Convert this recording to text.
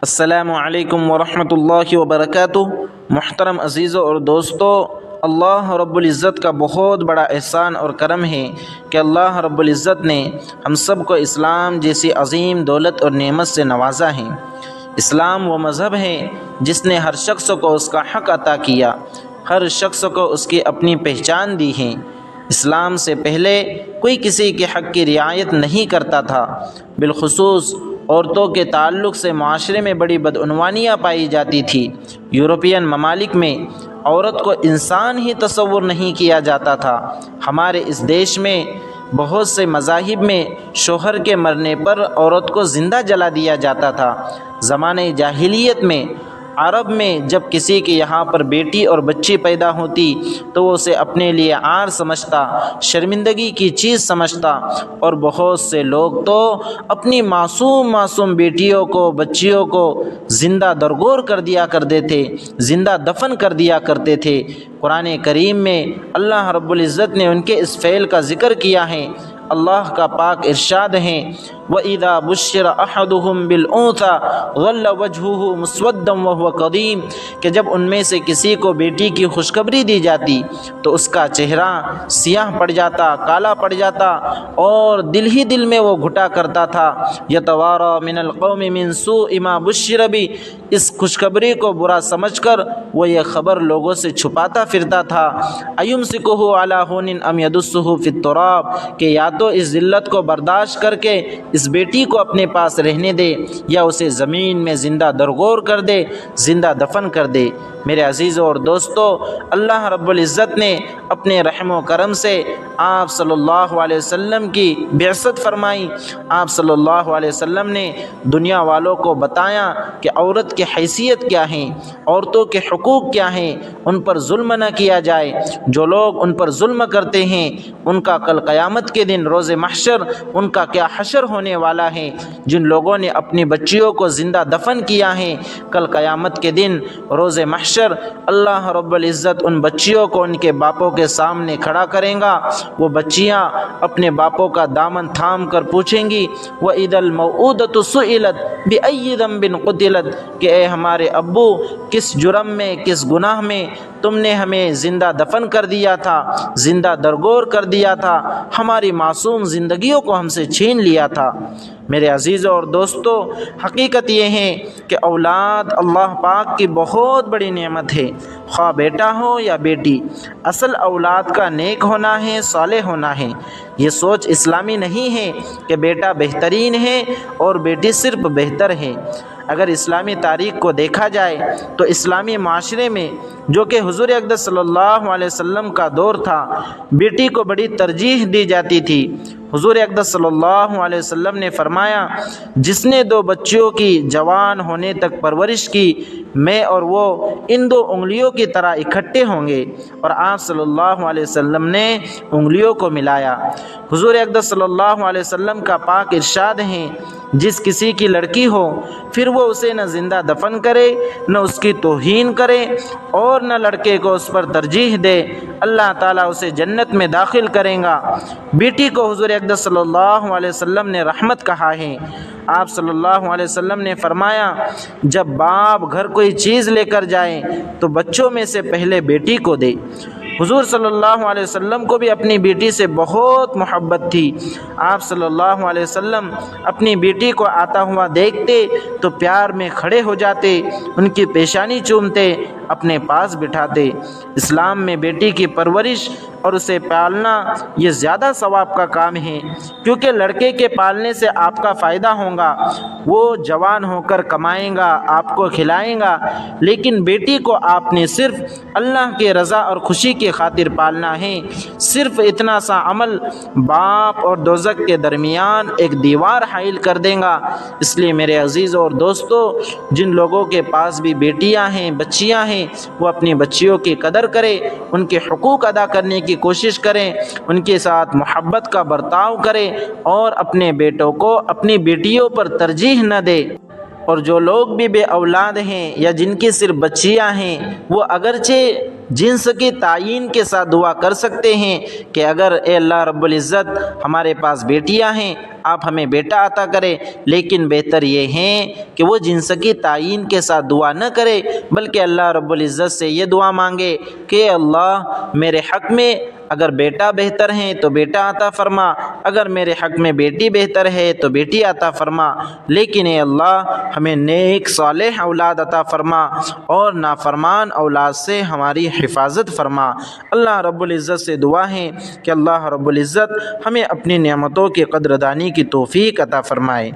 السلام علیکم ورحمۃ اللہ وبرکاتہ۔ محترم عزیزوں اور دوستو، اللہ رب العزت کا بہت بڑا احسان اور کرم ہے کہ اللہ رب العزت نے ہم سب کو اسلام جیسی عظیم دولت اور نعمت سے نوازا ہے۔ اسلام وہ مذہب ہے جس نے ہر شخص کو اس کا حق عطا کیا، ہر شخص کو اس کی اپنی پہچان دی ہے۔ اسلام سے پہلے کوئی کسی کے حق کی رعایت نہیں کرتا تھا، بالخصوص عورتوں کے تعلق سے معاشرے میں بڑی بدعنوانیاں پائی جاتی تھی۔ یورپین ممالک میں عورت کو انسان ہی تصور نہیں کیا جاتا تھا۔ ہمارے اس دیش میں بہت سے مذاہب میں شوہر کے مرنے پر عورت کو زندہ جلا دیا جاتا تھا۔ زمانہ جاہلیت میں عرب میں جب کسی کے یہاں پر بیٹی اور بچی پیدا ہوتی تو وہ اسے اپنے لیے عار سمجھتا، شرمندگی کی چیز سمجھتا، اور بہت سے لوگ تو اپنی معصوم بیٹیوں کو، بچیوں کو زندہ درگور کر دیا کرتے تھے، زندہ دفن کر دیا کرتے تھے۔ قرآن کریم میں اللہ رب العزت نے ان کے اس فعل کا ذکر کیا ہے۔ اللہ کا پاک ارشاد ہے، وَإِذَا بُشِّرَ أَحَدُهُم بِالْأُنثَىٰ ظَلَّ وَجْهُهُ مُسْوَدًّا وَهُوَ كَظِيمٌ کہ جب ان میں سے کسی کو بیٹی کی خوشخبری دی جاتی تو اس کا چہرہ سیاہ پڑ جاتا، کالا پڑ جاتا، اور دل ہی دل میں وہ گھٹا کرتا تھا۔ يَتَوَارَىٰ مِنَ الْقَوْمِ مِنْ سُوءِ مَا بُشِّرَ بِهِ اس خوشخبری کو برا سمجھ کر وہ یہ خبر لوگوں سے چھپاتا پھرتا تھا۔ أَيُمْسِكُهُ عَلَىٰ هُونٍ أَمْ يَدُسُّهُ فِي التُّرَابِ کہ یا تو اس ذلت کو برداشت کر کے اس بیٹی کو اپنے پاس رہنے دے یا اسے زمین میں زندہ درگور کر دے، زندہ دفن کر دے۔ میرے عزیزوں اور دوستو، اللہ رب العزت نے اپنے رحم و کرم سے آپ صلی اللہ علیہ وسلم کی بعثت فرمائی۔ آپ صلی اللہ علیہ وسلم نے دنیا والوں کو بتایا کہ عورت کی حیثیت کیا ہے، عورتوں کے حقوق کیا ہیں، ان پر ظلم نہ کیا جائے۔ جو لوگ ان پر ظلم کرتے ہیں ان کا کل قیامت کے دن روز محشر ان کا کیا حشر ہونے والا ہے۔ جن لوگوں نے اپنی بچیوں کو زندہ دفن کیا ہے، کل قیامت کے دن روز محشر اللہ رب العزت ان بچیوں کو ان کے باپوں کے سامنے کھڑا کریں گا۔ وہ بچیاں اپنے باپوں کا دامن تھام کر پوچھیں گی، وَإِذَا الْمَوْءُودَةُ سُئِلَتْ بِأَيِّ ذَنبٍ قُتِلَتْ کہ اے ہمارے ابو، کس جرم میں، کس گناہ میں تم نے ہمیں زندہ دفن کر دیا تھا، زندہ درگور کر دیا تھا، ہماری معصوم زندگیوں کو ہم سے چھین لیا تھا۔ میرے عزیزوں اور دوستو، حقیقت یہ ہے کہ اولاد اللہ پاک کی بہت بڑی نعمت ہے، خواہ بیٹا ہو یا بیٹی۔ اصل اولاد کا نیک ہونا ہے، صالح ہونا ہے۔ یہ سوچ اسلامی نہیں ہے کہ بیٹا بہترین ہے اور بیٹی صرف بہتر ہے۔ اگر اسلامی تاریخ کو دیکھا جائے تو اسلامی معاشرے میں، جو کہ حضور اقدس صلی اللہ علیہ وسلم کا دور تھا، بیٹی کو بڑی ترجیح دی جاتی تھی۔ حضور اقدس صلی اللہ علیہ وسلم نے فرمایا، جس نے 2 بچیوں کی جوان ہونے تک پرورش کی، میں اور وہ ان 2 انگلیوں کی طرح اکٹھے ہوں گے۔ اور آپ صلی اللہ علیہ وسلم نے انگلیوں کو ملایا۔ حضور اقدس صلی اللہ علیہ وسلم کا پاک ارشاد ہے، جس کسی کی لڑکی ہو پھر وہ اسے نہ زندہ دفن کرے، نہ اس کی توہین کرے، اور نہ لڑکے کو اس پر ترجیح دے، اللہ تعالیٰ اسے جنت میں داخل کرے گا۔ بیٹی کو حضور اقدس صلی اللہ علیہ وسلم نے رحمت کہا ہے۔ آپ صلی اللہ علیہ وسلم نے فرمایا، جب باپ گھر کوئی چیز لے کر جائے تو بچوں میں سے پہلے بیٹی کو دے۔ حضور صلی اللہ علیہ وسلم کو بھی اپنی بیٹی سے بہت محبت تھی۔ آپ صلی اللہ علیہ وسلم اپنی بیٹی کو آتا ہوا دیکھتے تو پیار میں کھڑے ہو جاتے، ان کی پیشانی چومتے، اپنے پاس بٹھاتے۔ اسلام میں بیٹی کی پرورش اور اسے پالنا یہ زیادہ ثواب کا کام ہے، کیونکہ لڑکے کے پالنے سے آپ کا فائدہ ہوگا، وہ جوان ہو کر کمائیں گا، آپ کو کھلائیں گا، لیکن بیٹی کو آپ نے صرف اللہ کی رضا اور خوشی کی خاطر پالنا ہے۔ صرف اتنا سا عمل باپ اور دوزخ کے درمیان ایک دیوار حائل کر دے گا۔ اس لیے میرے عزیزوں اور دوستو، جن لوگوں کے پاس بھی بیٹیاں ہیں، بچیاں ہیں، وہ اپنی بچیوں کی قدر کریں، ان کے حقوق ادا کرنے کی کوشش کریں، ان کے ساتھ محبت کا برتاؤ کریں، اور اپنے بیٹوں کو اپنی بیٹیوں پر ترجیح نہ دیں۔ اور جو لوگ بھی بے اولاد ہیں یا جن کی صرف بچیاں ہیں وہ اگرچہ جنس کے تعین کے ساتھ دعا کر سکتے ہیں کہ اگر اے اللہ رب العزت ہمارے پاس بیٹیاں ہیں آپ ہمیں بیٹا عطا کرے، لیکن بہتر یہ ہے کہ وہ جنس کی تعین کے ساتھ دعا نہ کرے بلکہ اللہ رب العزت سے یہ دعا مانگے کہ اے اللہ میرے حق میں اگر بیٹا بہتر ہے تو بیٹا عطا فرما، اگر میرے حق میں بیٹی بہتر ہے تو بیٹی عطا فرما، لیکن اے اللہ ہمیں نیک صالح اولاد عطا فرما اور نافرمان اولاد سے ہماری حفاظت فرما۔ اللہ رب العزت سے دعا ہے کہ اللہ رب العزت ہمیں اپنی نعمتوں کی قدردانی کی توفیق عطا فرمائے۔